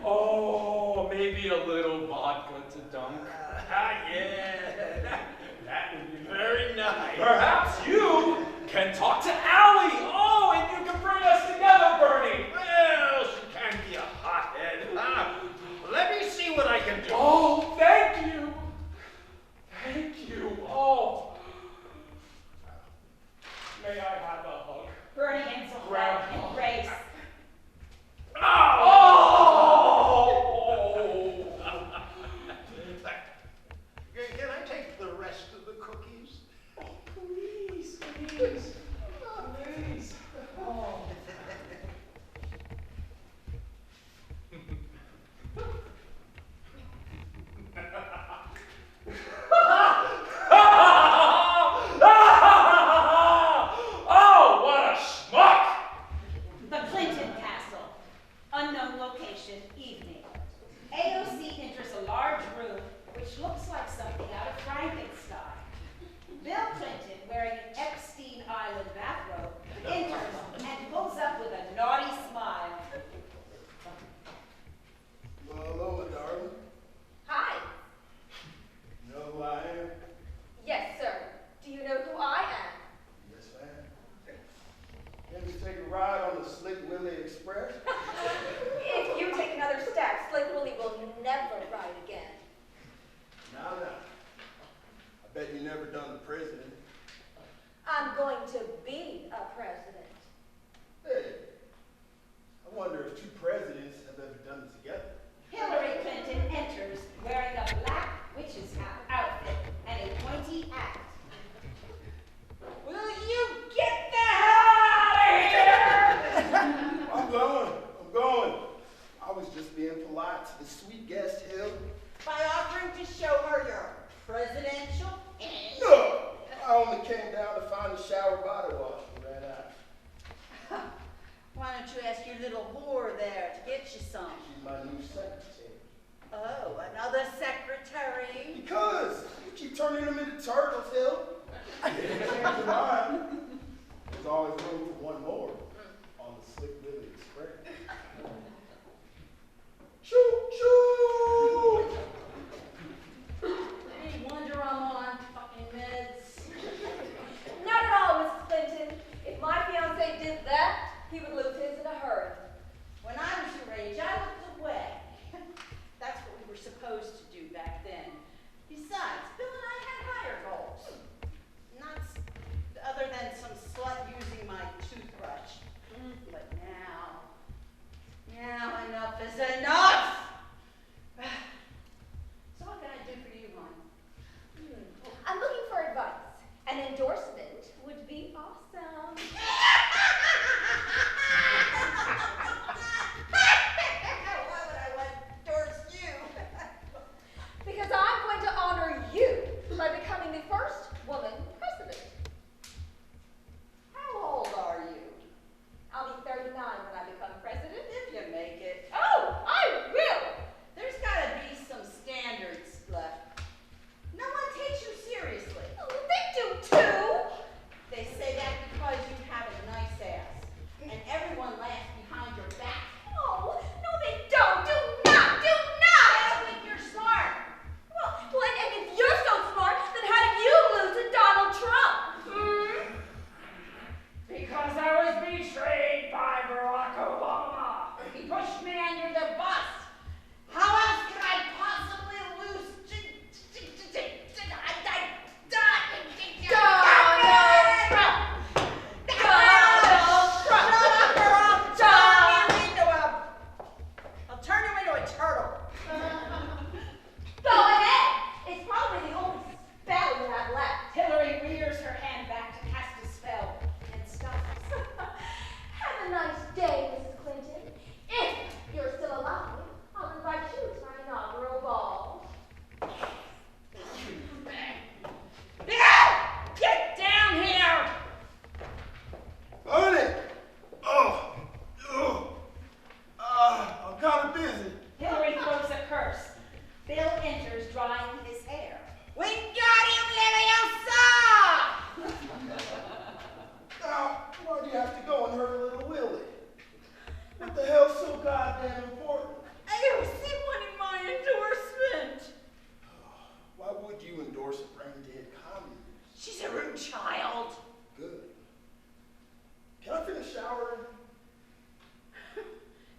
Oh, maybe a little vodka to dunk. Yeah, that would be very nice. Perhaps you can talk to Allie. Oh, and you can bring us together, Bernie. Well, she can be a hothead. Let me see what I can do. Oh, thank you. Thank you. Oh. May I have a hug? Bernie and Zohran embrace. Oh! Can I take the rest of the cookies? Oh, please, please, please. Oh. Oh, what a schmuck! The Clinton Castle. Unknown location, evening. AOC enters a large room which looks like something out of Frankenstein. Bill Clinton, wearing an Epstein Island bathrobe, enters and pulls up with a naughty smile. Well, hello, darling. Hi. No, done the president. I'm going to be a president. Hey, I wonder if two presidents have ever done it together. Hillary Clinton enters wearing a black witch's hat outfit and a pointy hat. Will you get the hell out of here? I'm going. I was just being polite to the sweet guest, Hill. By offering to show her your presidential hand. No! I only came down to find a shower body wash and ran out. Why don't you ask your little whore there to get you some? She's my new secretary. Oh, another secretary? Because you keep turning them into turtles, Hill. You can't change your mind. There's always room for one more on the Slick Willie Express. Choo choo! Any wonder I'm on fucking meds? Not at all, Mrs. Clinton. If my fiance did that, he would lose his in a hurry. When I was your age, I looked away. That's what we were supposed to do back then. Besides, Bill and I had higher goals. Not other than some slut using my toothbrush. But now enough is enough! So what can I do for you, hon? I'm looking for advice. An endorsement would be awesome. Why would I want to endorse you? Because I'm going to honor you by becoming the first woman president. How old are you? I'll be 39 when I become president. If you make it. Oh, I will! There's gotta be some standards left. No one takes you seriously. Oh, they do too! They say that because you have a nice ass. And everyone laughs behind your back. Oh, no they don't! Do not! Yeah, but you're smart. Well, and if you're so smart, then how did you lose to Donald Trump? Because I was betrayed by Barack Obama. He pushed me under the bus. How else could I possibly lose I'll turn you into a turtle. Go ahead! It's probably the only spell you have left. Hillary rears her hand back to cast a spell and stops. Have a nice day, Mrs. Clinton. If you're still alive, I'll invite you to my inaugural ball. Get down here! Honey! I'm kind of busy. Hillary throws a curse. Bill enters, drying his hair. We got him, Leviosa! Now, why do you have to go and hurt a little Willie? What the hell's so goddamn important? AOC wanted my endorsement. Why would you endorse a brain-dead communist? She's a rude child. Good. Can I finish showering?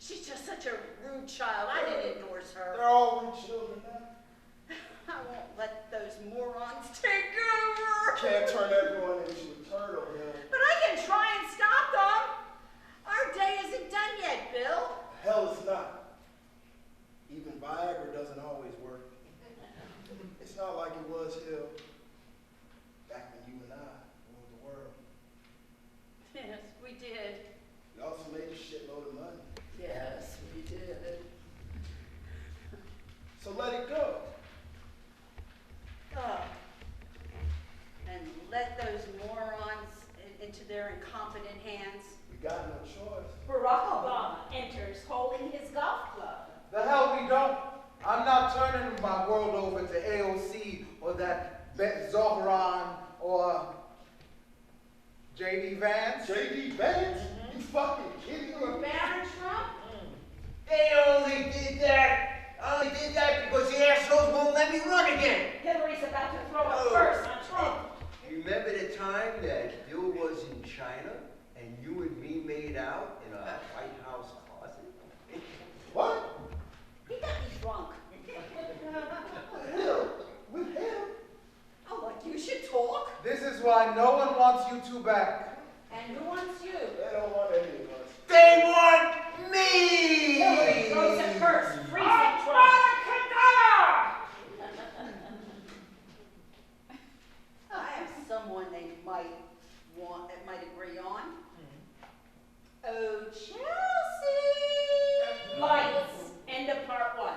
She's just such a rude child. I didn't endorse her. They're all rude children now. I won't let those morons take over. Can't turn everyone into a turtle, man. But I can try and stop them. Our day isn't done yet, Bill. Hell, it's not. Even Viagra doesn't always work. It's not like it was, Hill, back when you and I ruled the world. Yes, we did. We also made a shitload of money. Yes, we did. So let it go. Oh. And let those morons into their incompetent hands. We got no choice. Barack Obama enters holding his golf club. The hell we don't. I'm not turning my world over to AOC or that Zohran or J.D. Vance. J.D. Vance? You fucking kidding me? For Barron Trump? They only did that because the assholes won't let me run again. Hillary's about to throw a curse on Trump. Remember the time that Bill was in China and you and me made out in a White House closet? What? He got me drunk. Hill, with him? Oh, like you should talk. is why no one wants you two back. And who wants you? They don't want any of us. They want me! Hillary throws a curse, freezing Trump. I have someone they might agree on. Oh, Chelsea! Lights. End of part 1.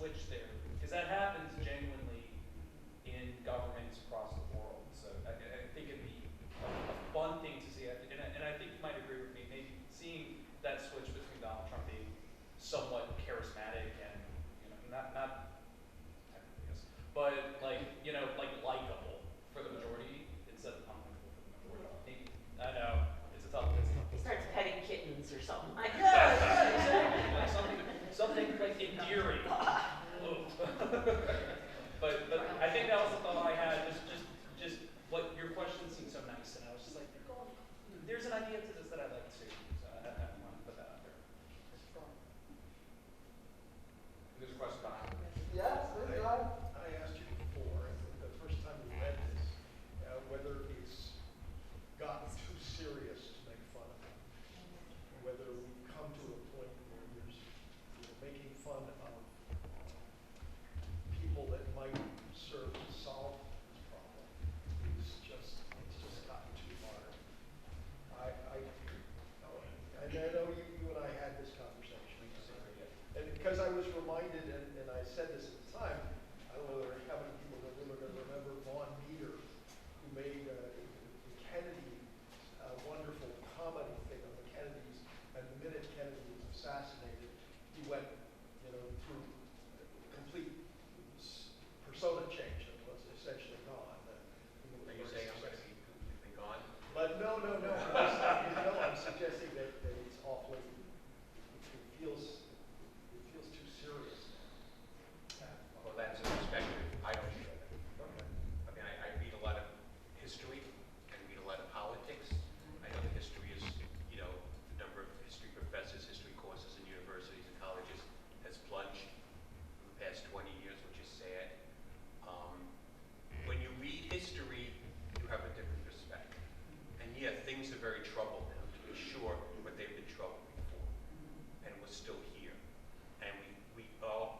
switch there, because that happens genuinely in governments across the world. So I think it'd be a fun thing to see, and I think you might agree with me, maybe seeing that switch between Donald Trump being somewhat charismatic and, not yes, but like likable for the majority instead of unlikable for the majority. I know it's a tough. He starts petting kittens or something like Yeah, that. exactly. Something like endearing. but I think that was the thought I had. Just what your question seemed so nice, and I was just like, there's an idea to this that I'd like to see. So I want to put that out there. There's a question behind. Yes, please go ahead. I asked you before, the first time we read this, whether it's gotten too serious to make fun of it, whether we've come to a point where there's making fun of people that might serve to solve this problem. It's just gotten too hard. I know you and I had this conversation, and because I was reminded, and I said this at the time, I don't know how many people are going to remember Vaughn Meter, who made the Kennedy wonderful comedy thing on the Kennedys, and the minute Kennedy was assassinated, he went, through complete persona change and was essentially gone. Are you saying I'm going to be gone? But no. I'm suggesting that it's awfully. It feels too serious. Well, that's a perspective I don't share that. Okay. I mean, I read a lot of history and read a lot of politics. I know the history is, the number of history professors, history courses in universities and colleges has plunged in the past 20 years, which is sad. When you read history, you have a different perspective. And yeah, things are very troubled now, to be sure, but they've been troubled before. And we're still here. And we are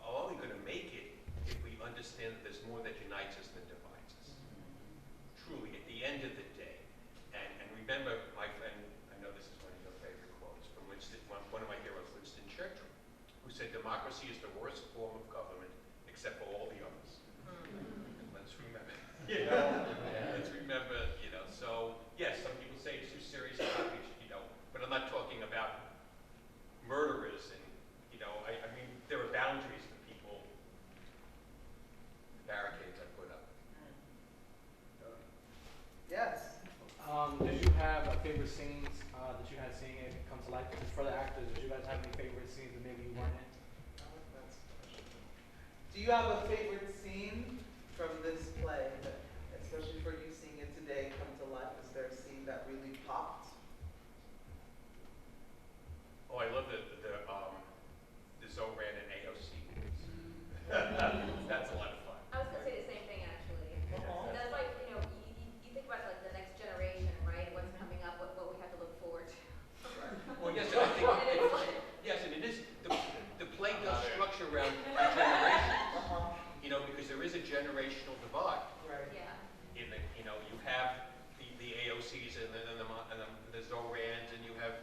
only going to make it if we understand that there's more that unites us than divides us. Truly, at the end of the day. And remember, my friend, I know this is one of your favorite quotes, from one of my heroes, Winston Churchill, who said, democracy is the worst form of government except for all the others. Let's remember, let's remember, so yes, some people say it's too serious, but I'm not talking about murderers and, I mean, there are boundaries for people, barricades I put up. Yes. Did you have favorite scenes that you had seeing it come to life? Just for the actors, did you guys have any favorite scenes that maybe you weren't in? Do you have a favorite scene from this play, that, especially for you seeing it today come to life? Is there a scene that really popped? Oh, I love the Zohran and AOC movies. That's a lot of fun. I was gonna say the same thing actually. That's like, you think about like the next generation, right? What's coming up, what we have to look forward to. Well, yes, and I think and it is the play does structure around generations. Because there is a generational divide. Right. Yeah. You have the AOCs and the Zohrans, and you have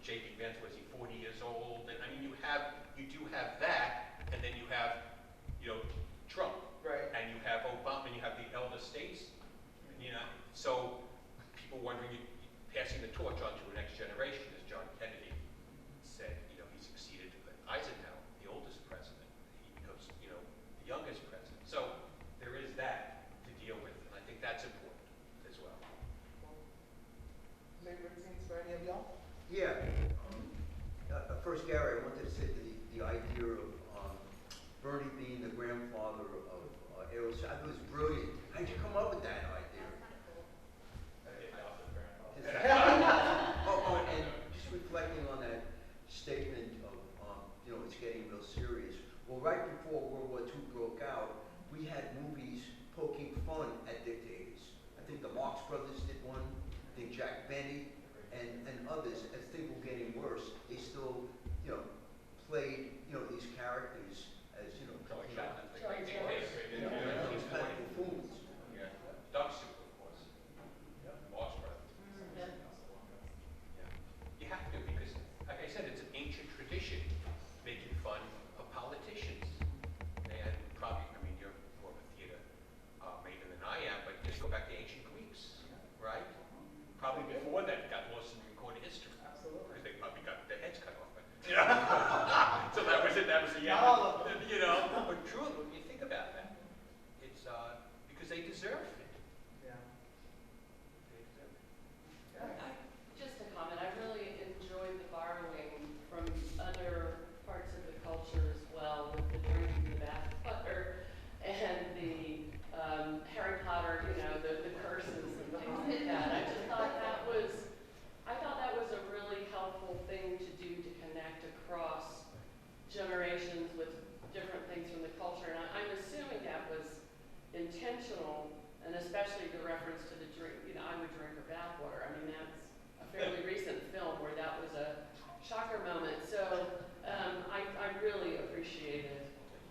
J.D. Vance, was he 40 years old? And I mean, you do have that, and then you have, Trump. Right. And you have Obama, and you have the elder states. So people wondering, passing the torch on to the next generation, as John Kennedy said, he succeeded Eisenhower, the oldest president. He becomes, the youngest president. So there is that to deal with, and I think that's important as well. Favorite scenes for any of y'all? Yeah. First, Gary, I wanted to say the idea of Bernie being the grandfather of AOC. I thought it was brilliant. How'd you come up with that idea? And just reflecting on that statement of, it's getting real serious. Well, right before World War II broke out, we had movies poking fun at dictators. I think the Marx Brothers did one. I think Jack Benny and others. As things were getting worse, they still, played, these characters as, These kind of buffoons. Yeah. Duck Soup, of course. Marx Brothers. You have to, because, like I said, it's an ancient tradition making fun of politicians.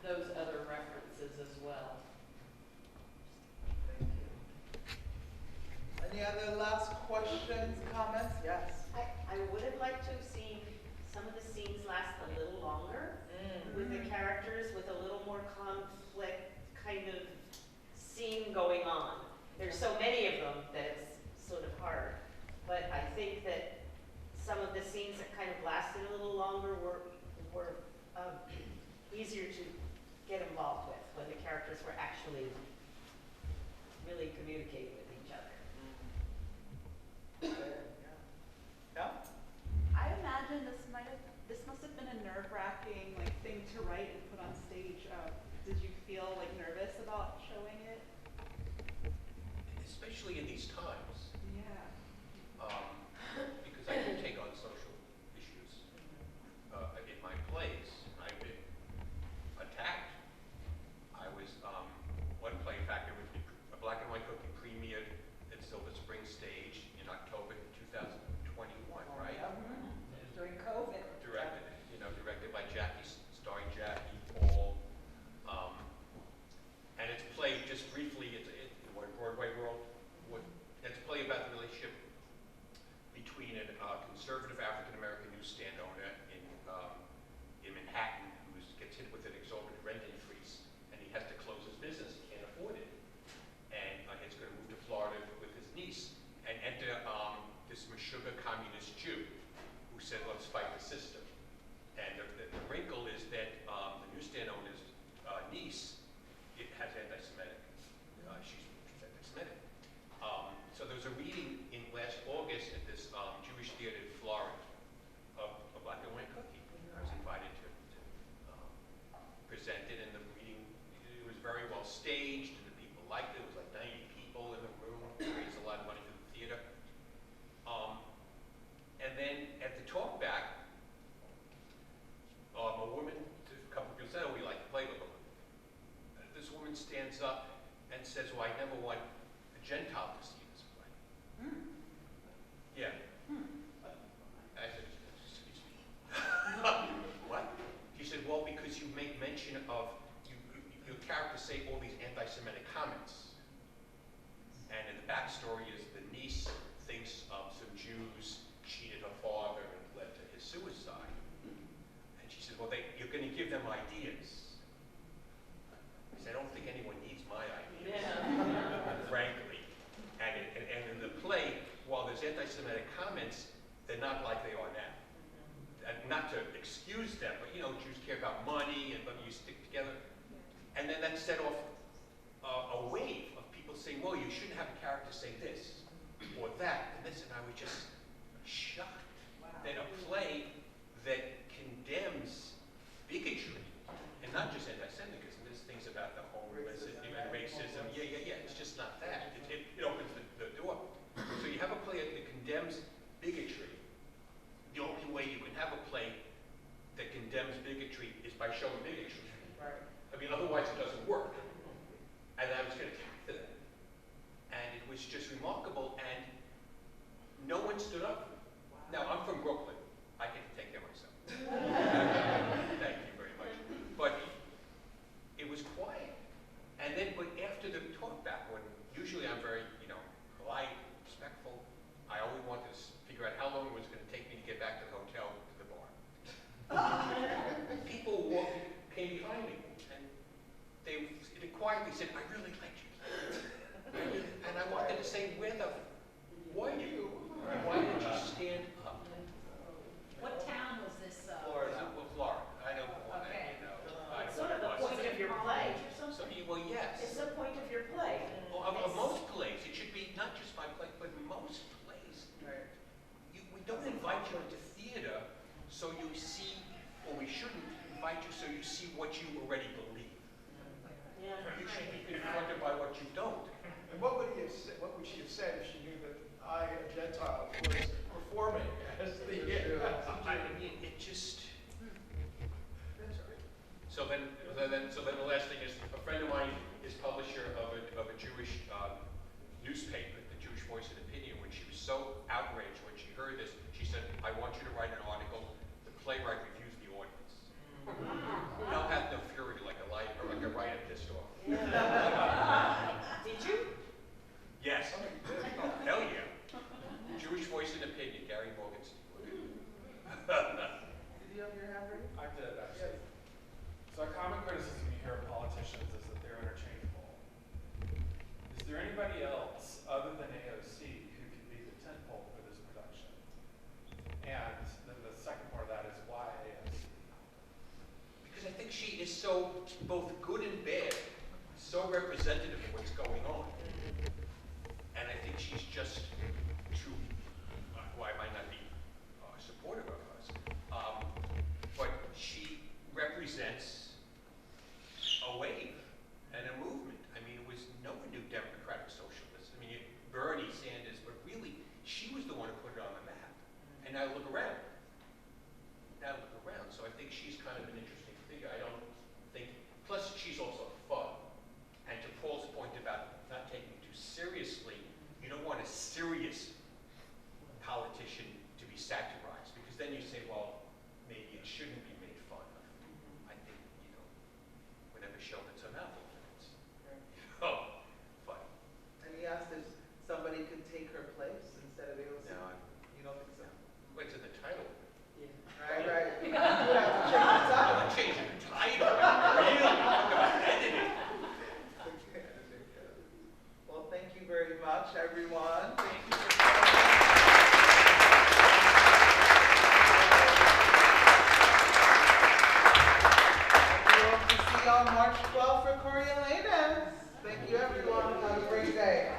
those other references as well. Thank you. Any other last questions, comments? Yes. I would have liked to have seen some of the scenes last a little longer with the characters with a little more conflict kind of scene going on. There's so many of them that it's sort of hard. But I think that some of the scenes that kind of lasted a little longer were easier to get involved with when the characters were actually really communicating with each other. Yeah? I imagine this must have been a nerve-wracking thing to write and put on stage. Did you feel nervous about showing it? Especially in these times. Yeah. Because I do take on social issues. In my plays, I've been attacked. I was, one play, in fact, it was a black and white cookie premiered at Silver Spring Stage in October 2021, right? During COVID. Directed by Jackie, starring Jackie, Paul. And it's played just briefly, it's in the Broadway world. It's a play about the relationship between a conservative African-American newsstand owner in Manhattan who gets hit with an exorbitant rent increase, and he has to close his business. He can't afford it. And he's going to move to Florida with his niece and enter this McGugan communist Jew who said, let's fight the system. And the wrinkle is that the newsstand owner's niece has anti-Semitic. She's anti-Semitic. So there was a reading in last August at this Jewish theater in Florida of a black and white cookie. I was invited to present it, and the reading, it was very well staged, and the people liked it. It was like 90 people in the room. It raised a lot of money for the theater. And then at the talk back, a woman, a couple of people said, oh, we like to play with them. This woman stands up and says, well, I never want a Gentile to see this play. Yeah. I said, excuse me. What? She said, well, because you make mention of, your characters say all these anti-Semitic comments. And in the backstory is the niece thinks some Jews cheated her father and led to his suicide. And she said, well, you're going to give them ideas. I said, I don't think anyone needs my ideas, frankly. And in the play, while there's anti-Semitic comments, they're not like they are now. And not to excuse them, but Jews care about money and you stick together. And then that set off a wave of people saying, well, you shouldn't have a character say this or that and this. And I was just shocked that a play that condemns bigotry, and not just anti-Semitism, there's things about the homeless and racism. Yeah. It's just not that. It opens the door. So you have a play that condemns bigotry. The only way you can have a play that condemns bigotry is by showing bigotry. Right. I mean, otherwise it doesn't work. And I was going to attack that. And it was just remarkable, and no one stood up. Now, I'm from Brooklyn. I can take care of myself. Thank you very much. But it was quiet. And then, but after the talk back, when usually I'm very, polite, respectful, I only wanted to figure out how long it was going to take me to get back to the hotel, to the bar. People came behind me, and they quietly said, I really liked you. And I wanted to say, were you? Why did you stand up? What town was this? Florida. Florida. I know. Okay. It's sort of the point of your play. Well, yes. It's the point of your play. Of most plays, it should be not just my play, but most plays. Right. We don't invite you into theater so you see, or we shouldn't invite you so you see what you already believe. Yeah. You should be confronted by what you don't. And what would she have said if she knew that I, a Gentile, was performing as the... It just... So then the last thing is, a friend of mine is publisher of a Jewish newspaper, the Jewish Voice and Opinion. When she was so outraged when she heard this, she said, I want you to write an article. The playwright reviews the audience. Thou hath no fury like Elisabeth. both good and bad, so representative of what's going on. And I think she's just too, well, I might not be supportive of us, but she represents a wave and a movement. I mean, no one knew democratic socialists. I mean, Bernie Sanders, but really, she was the one who put it on the map. And now look around. So I think she's kind of an interesting figure. I don't think, plus she's also fun. And to Paul's point about not taking it too seriously, you don't want a serious politician to be satirized, because then you say, well, maybe it shouldn't be made fun of. I think, whenever she opens her mouth, it's funny. And he asked if somebody could take her place instead of AOC. No, you don't think so? What's in the title? Yeah. Right. You would have to change the title. I'm changing the title. Really? Talk about editing. Well, thank you very much, everyone. Thank you for coming. We hope to see you on March 12th for Coriolanus. Thank you, everyone. Have a great day.